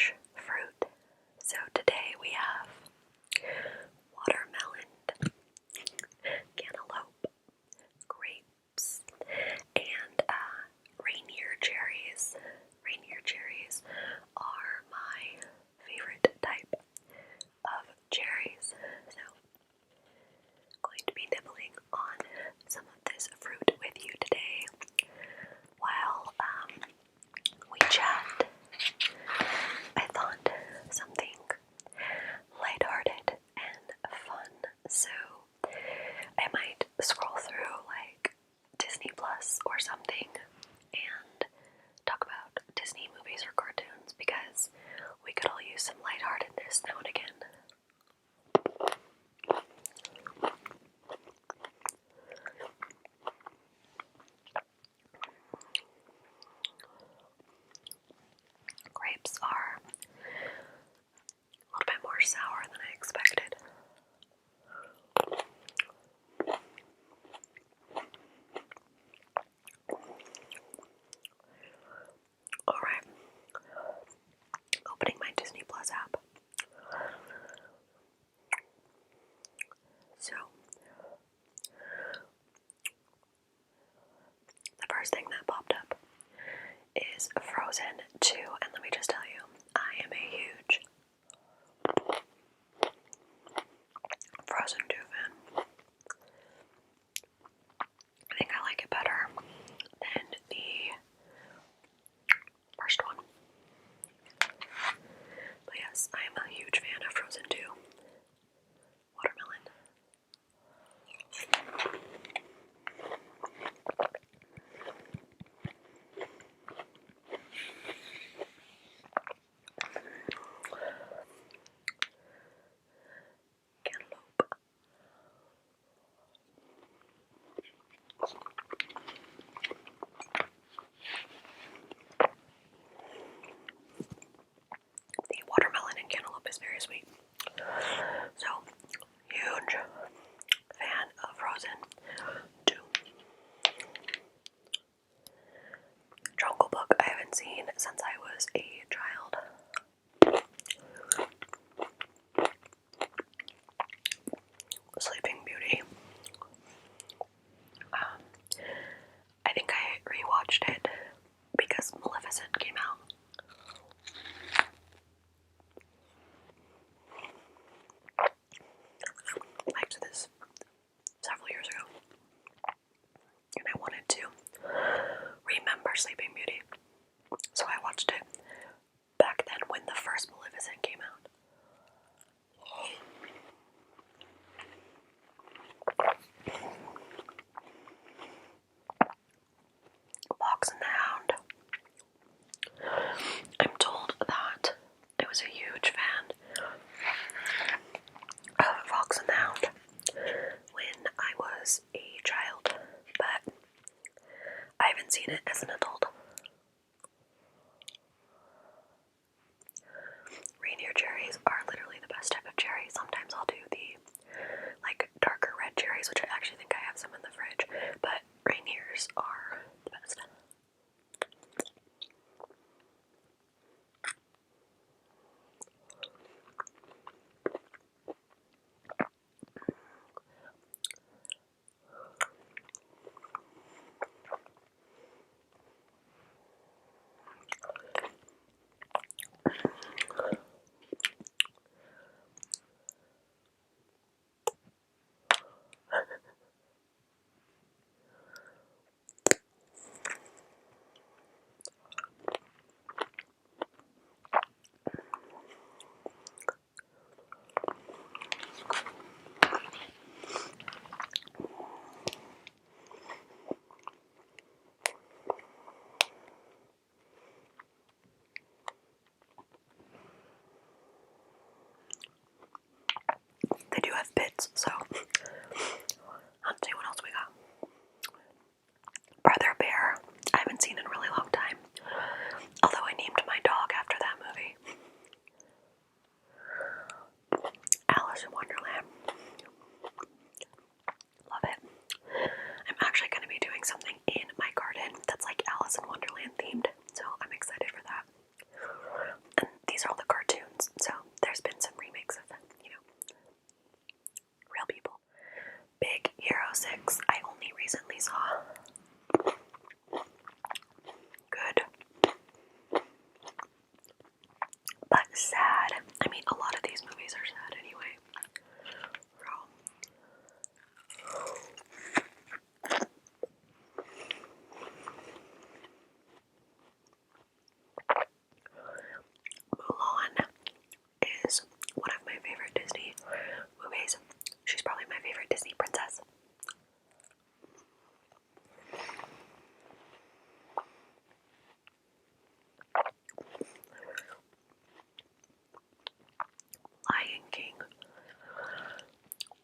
fresh fruit. So today we have watermelon, cantaloupe, grapes, and reindeer cherries. Reindeer cherries are my favorite type of cherries. So I'm going to be nibbling on some of this fruit with you today while we chat. I thought something lighthearted and fun, so I might scroll through like Disney Plus or something and talk about Disney movies or cartoons because we could all use some lightheartedness now and again. Grapes are a little bit more sour than I expected. Alright, opening my Disney Plus app. So, the first thing that popped up is Frozen 2, and let me just tell you, I am a huge Frozen 2 fan. I think I like it better than the first one. But yes, I am a huge fan of Frozen 2. Watermelon. Cantaloupe. The watermelon and cantaloupe is very sweet. So, huge fan of Frozen 2. Jungle Book I haven't seen since I was a child. Sleeping Beauty. I think I rewatched it because Maleficent came out. I did this several years ago, and I wanted to remember Sleeping Beauty, so I watched it back then when the first Maleficent came out. Fox and the Hound. I'm told that I was a huge fan of Fox and the Hound when I was a child, but I haven't seen it as an adult. Reindeer cherries are literally the best type of cherry. Sometimes I'll do the like darker red cherries, which I actually think I have some in the fridge, but reindeers are the best. sad. I mean, a lot of these movies are sad anyway. Mulan is one of my favorite Disney movies. She's probably my favorite Disney princess. Lion King.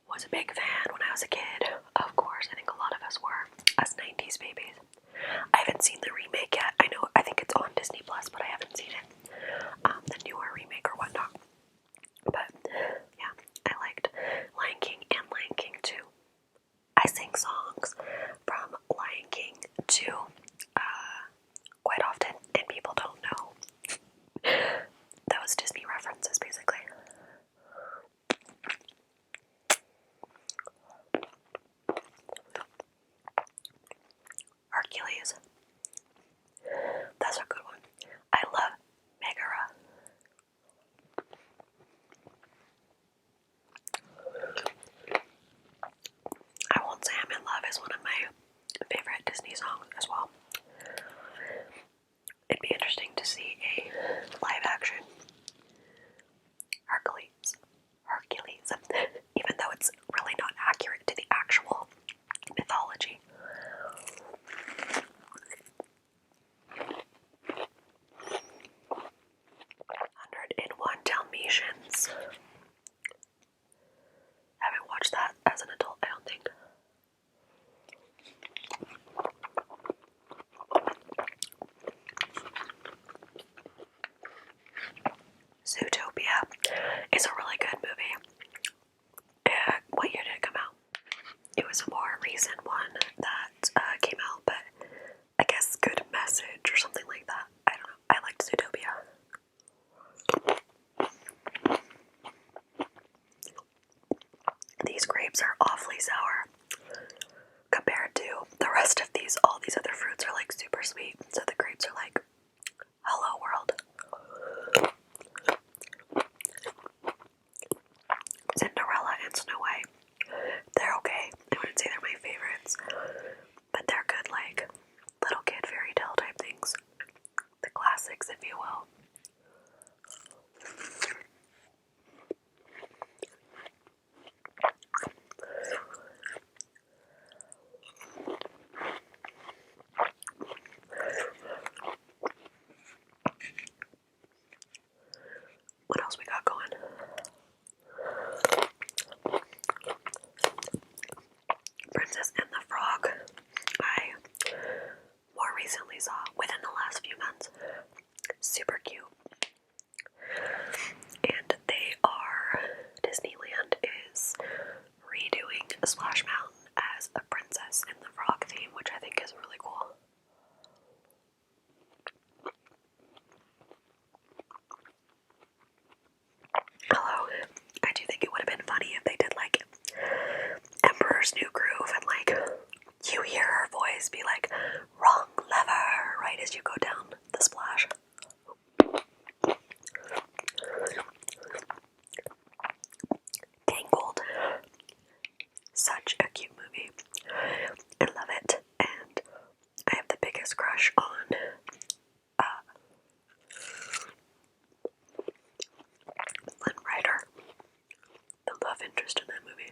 Was a big fan when I was a kid. Of course, I think a lot of us were, as 90s babies. I haven't seen the remake yet. I think it's on Disney Plus, but I haven't seen it. The newer remake or whatnot. But yeah, I liked Lion King and Lion King 2. I sing songs from Lion King 2 quite often, and people don't know those Disney references, basically. Hercules. That's a good one. I love Megara. I Won't Say I'm in Love is one of my favorite Disney songs as well. It'd be interesting to see a live action Hercules, even though it's really not accurate to the actual mythology. 101 Dalmatians. Haven't watched that as an adult, I don't think. Zootopia is a really good movie. What year did it come out? It was a more recent one that came out, but I guess Good Message or something like that. I don't know. I liked Zootopia. These grapes are awfully sour compared to the rest of these. All these other fruits are like super sweet, so the grapes are like, hello world. Cinderella and Snow White. They're okay. I wouldn't say they're my favorites, but they're good, like, little kid fairy tale type things. The classics, if you will. What else we got going? Princess and the Frog. I more recently saw within the last few months. Super cute. And they are, Disneyland is redoing Splash Mountain as a Princess and the Frog theme, which I think is really cool. Hello. I do think it would have been funny if they did like Emperor's New Groove and like you hear her voice be like, wrong lever, right as you go down the splash. Tangled. Such a cute movie. I love it. And I have the biggest crush on Lynn Rider, the love interest in that movie.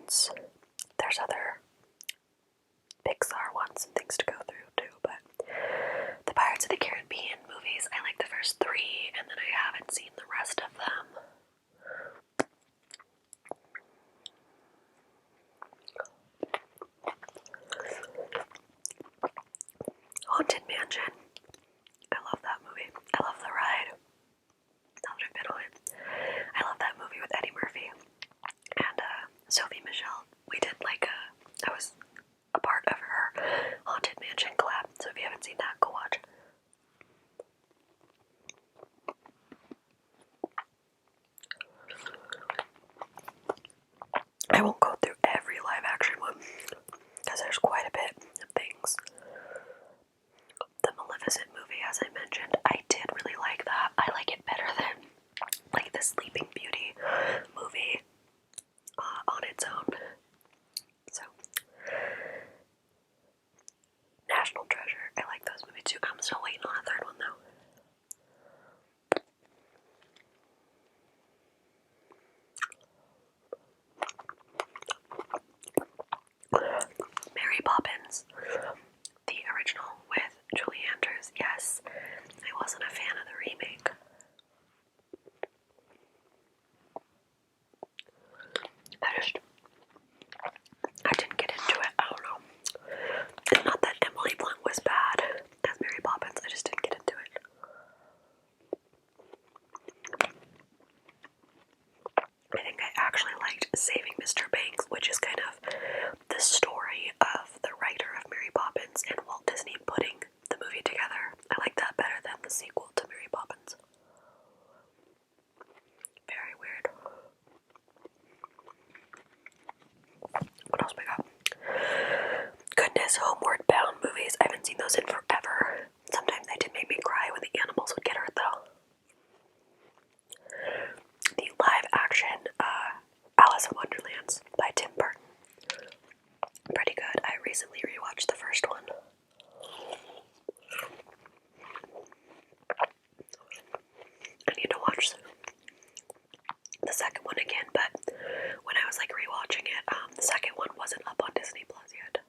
ones. There's other Pixar ones and things to go through too, but the Pirates of the Caribbean movies, I like the first 3, and then I haven't seen the rest of them. Haunted Mansion. I love that movie. I love the ride. Now that I've been on it. I love that movie with Eddie Murphy and Sophie Michelle. We did I was a part of her Haunted Mansion collab, so if you haven't seen that, go watch. I won't go through every live action one, because there's quite a bit of things. The Maleficent movie, as I mentioned, I did really like that. I like it better than the Sleeping Beauty movie on its own. So, National Treasure, I like those movies too. I'm still waiting on a third one though. Mary Poppins, the original with Julie Andrews. Yes, I wasn't a fan of the remake. I didn't get into it. I don't know. It's not that Emily Blunt was bad as Mary Poppins. I just didn't get into it. I think I actually liked Saving Mr. Banks, which is kind of the story of the writer of Mary Poppins and Walt Disney putting the movie together. I like that better than the sequel to Mary Poppins. Very weird. What else we got? Goodness, Homeward Bound movies. I haven't seen those in forever. Sometimes they did make me cry when the animals would get hurt though. The live action Alice in Wonderlands by Tim Burton. Pretty good. I recently rewatched the first one. I need to watch the second one again, but when I was rewatching it, the second one wasn't up on Disney Plus yet.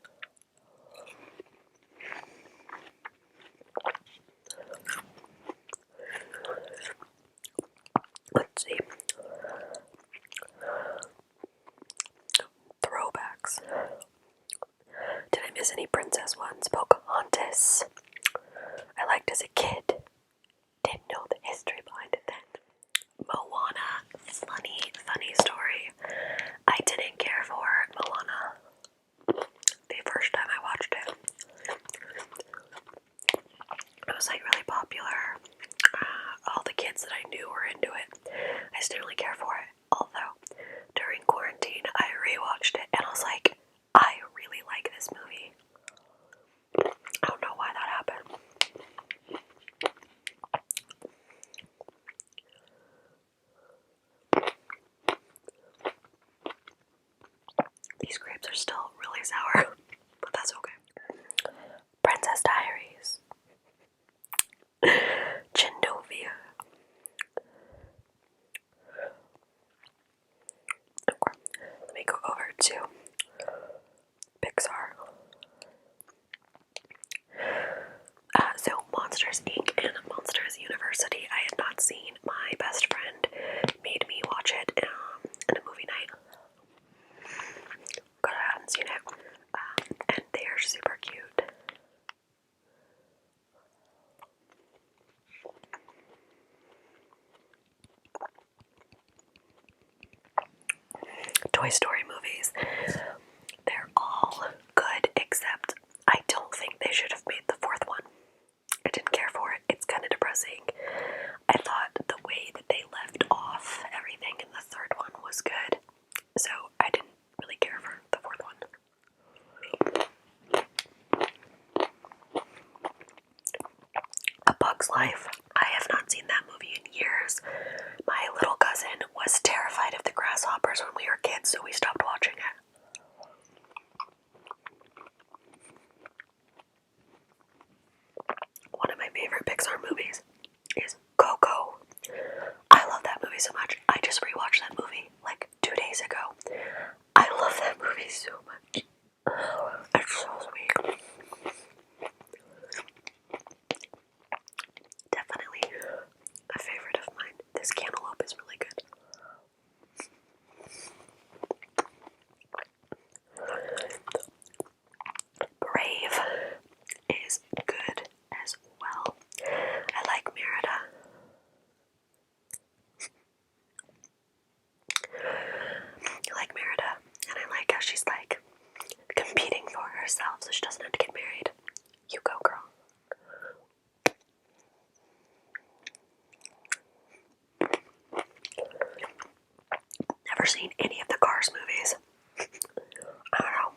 Let's see. Throwbacks. Did I miss any princess ones? Pocahontas. I liked as a kid. Didn't know the history behind it then. Moana. Funny story. I didn't care for Moana the first time I watched it. It was really popular. All the kids that I knew were into it. I just didn't really care for it. Although, during quarantine, I rewatched it and I was like, I really like this movie. I don't know why that happened. These grapes are still really sour, but that's okay. Princess Diaries. Genovia. Okay, let me go over to Pixar. So Monsters Inc. and Monsters University I had not seen. My best friend made me watch it in a movie night. Because I hadn't seen it. And they are super cute. Toy Story movies. They're all good, except I don't think they should have made the fourth one. I didn't care for it. It's kind of depressing. I thought the way that they left off everything in the third one was good, so I didn't really care for the fourth one. A Bug's Life. I have not seen that movie in years. My little cousin was terrified of the grasshoppers when we were kids, so we stopped watching it. One of my favorite Pixar movies is Coco. I love that movie so much. I just rewatched that movie 2 days ago. I love that me so much. It's so sweet. Definitely a favorite of mine. This cantaloupe is really good. Brave is good as well. I like Merida. I like Merida, and I like how she's like competing for herself so she doesn't have to get married. You go, girl. Never seen any of the Cars movies. I don't know.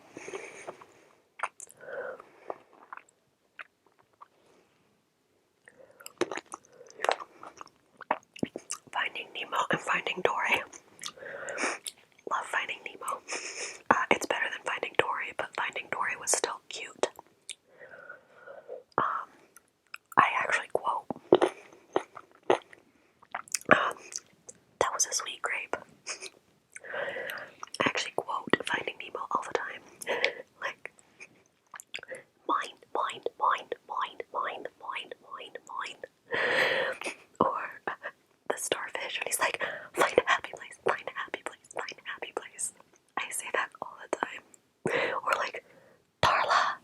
Finding Nemo and Finding Dory. Love Finding Nemo. It's better than Finding Dory, but Finding Dory was still cute. I actually quote, that was a sweet grape. I actually quote Finding Nemo all the time. Like, mine, mine, mine, mine, mine, mine, mine, mine. Or the starfish, and he's like, find a happy place, find a happy place, find a happy place. I say that all the time. Or like, Darla.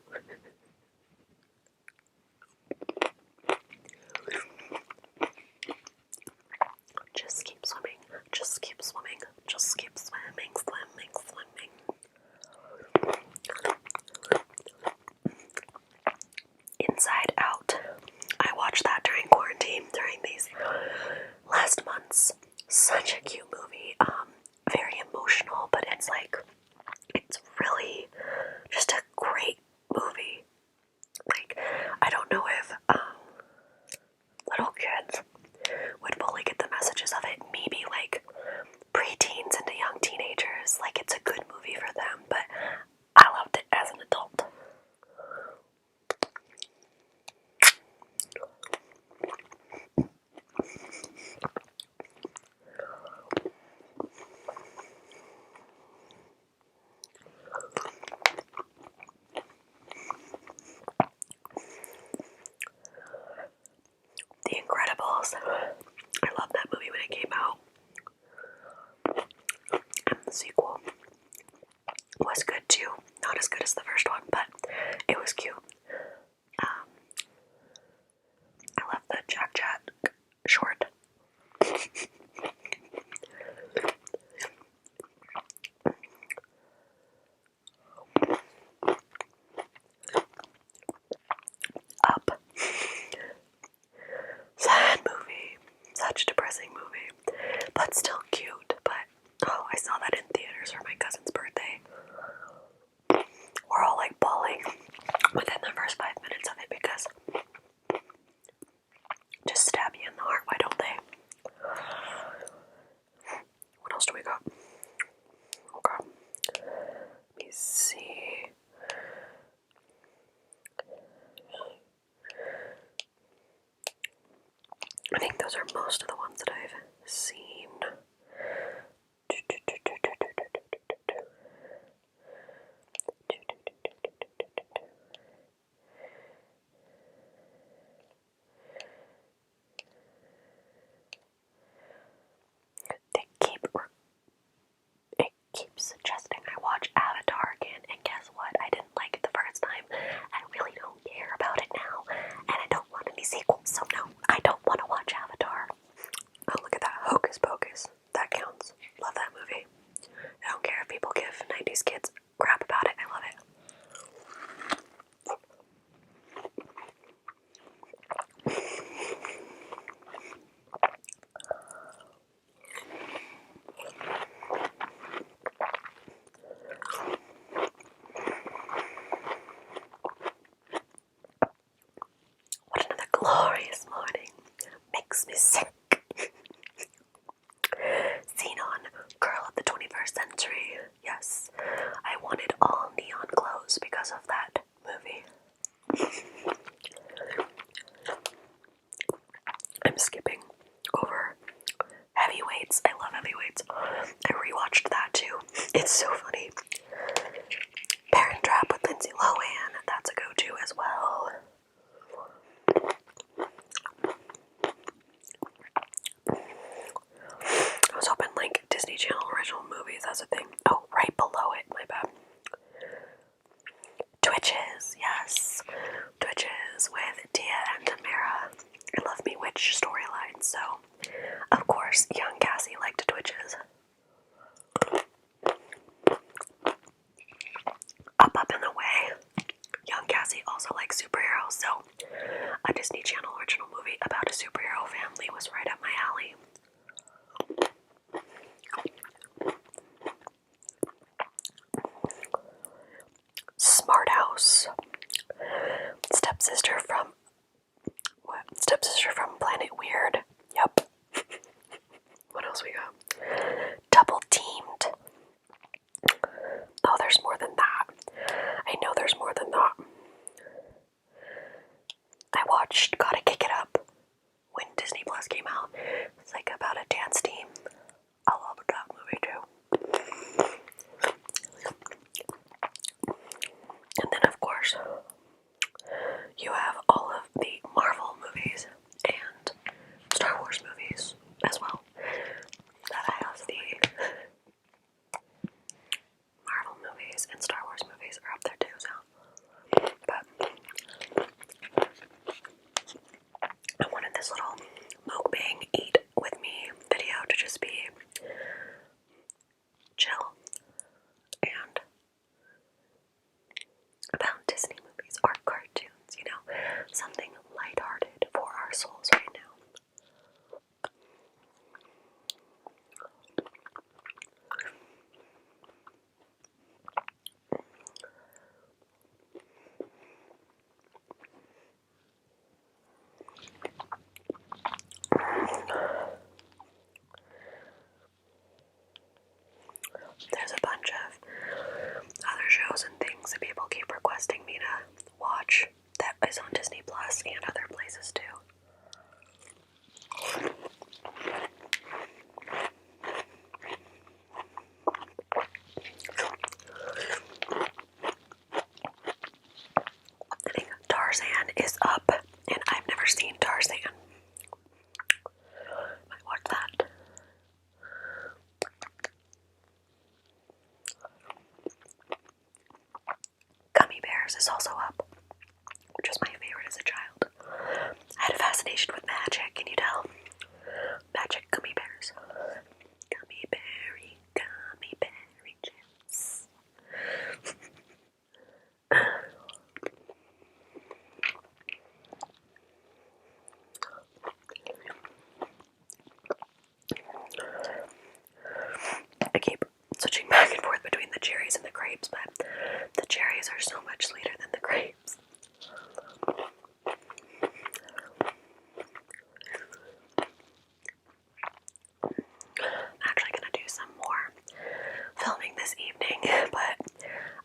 Just keep swimming, just keep swimming, just keep swimming, swimming, swimming. Inside Out. I watched that during quarantine, during these last months. Such a cute movie. Very emotional, but it's like, it's really just a great movie. Like, I don't know if little kids would fully get the messages of it. Maybe like preteens into young teenagers. Like, it's a good movie for them, but I loved it as an adult. The Incredibles. I loved that movie when it came out. And the sequel was good too. Not as good as the first one, but it was cute. I love the Jack Jack short. Up. Sad movie. Such a depressing movie. But still cute. But, oh, I saw that in theaters for my cousin's birthday. We're all like bawling within the first 5 minutes of it because just stab you in the heart. Why don't they? What else do we got? Okay. Let me see. I think those are most of the ones that I've seen. It keeps suggesting I watch Avatar again, and guess what? I didn't like it the first time. I really don't care about it now, and I don't want any sequels, so no, I don't want to watch Avatar. Oh, look at that. Hocus Pocus. That counts. Love that movie. I don't care if people give 90s kids crap about it. I love it. What another glorious morning. Makes me sick. Xenon, girl of the 21st century. Yes, I wanted all neon clothes because of that movie. I'm skipping over Heavyweights. I love Heavyweights. I rewatched that too. It's so funny. house. Stepsister from Planet Weird. Yep. What else we got? Double Teamed. Oh, there's more than that. I know there's more than that. I watched Gotta Kick It Up when Disney Plus came out. It's like about a dance team. I love that movie too. And then, of course, you have all of the Marvel movies and Star Wars movies as well. That I have the Marvel movies and Star Wars movies are up there too, so. But I wanted this little mukbang eat with me video to just be chill and about Disney movies or cartoons, you know, something lighthearted for our souls right now. There's a bunch of other shows and things that people keep requesting me to watch that is on Disney Plus and other places too. I think Tarzan is up, and I've never seen Tarzan. Might watch that. Gummy Bears is also up, which was my favorite as a child. I had a fascination with magic, can you tell? Magic gummy bears. Gummy berry chips. I keep switching back and forth between the cherries and the grapes, but the cherries are so much sweeter than the grapes. I'm actually going to do some more filming this evening, but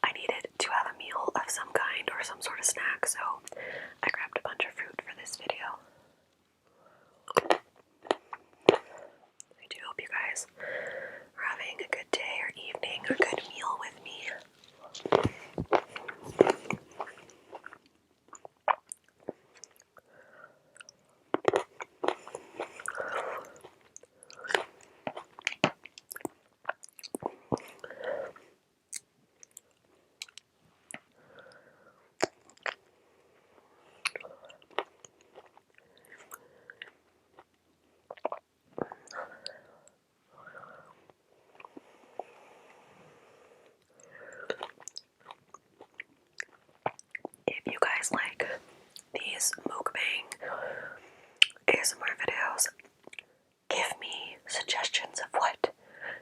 I needed to have a meal of some kind or some sort of snack, so I grabbed a bunch of fruit for this video. I do hope you guys are having a good day or evening or good meal with me. If you guys like these mukbang ASMR videos, give me suggestions of what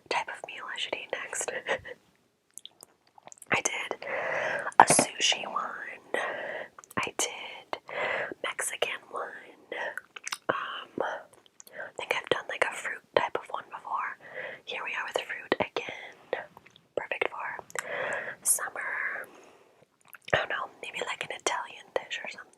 type of meal I should eat next. I did a sushi one. I did Mexican one. I think I've done like a fruit type of one before. Here we are with fruit again. Perfect for summer. I don't know, maybe like an Italian dish or something.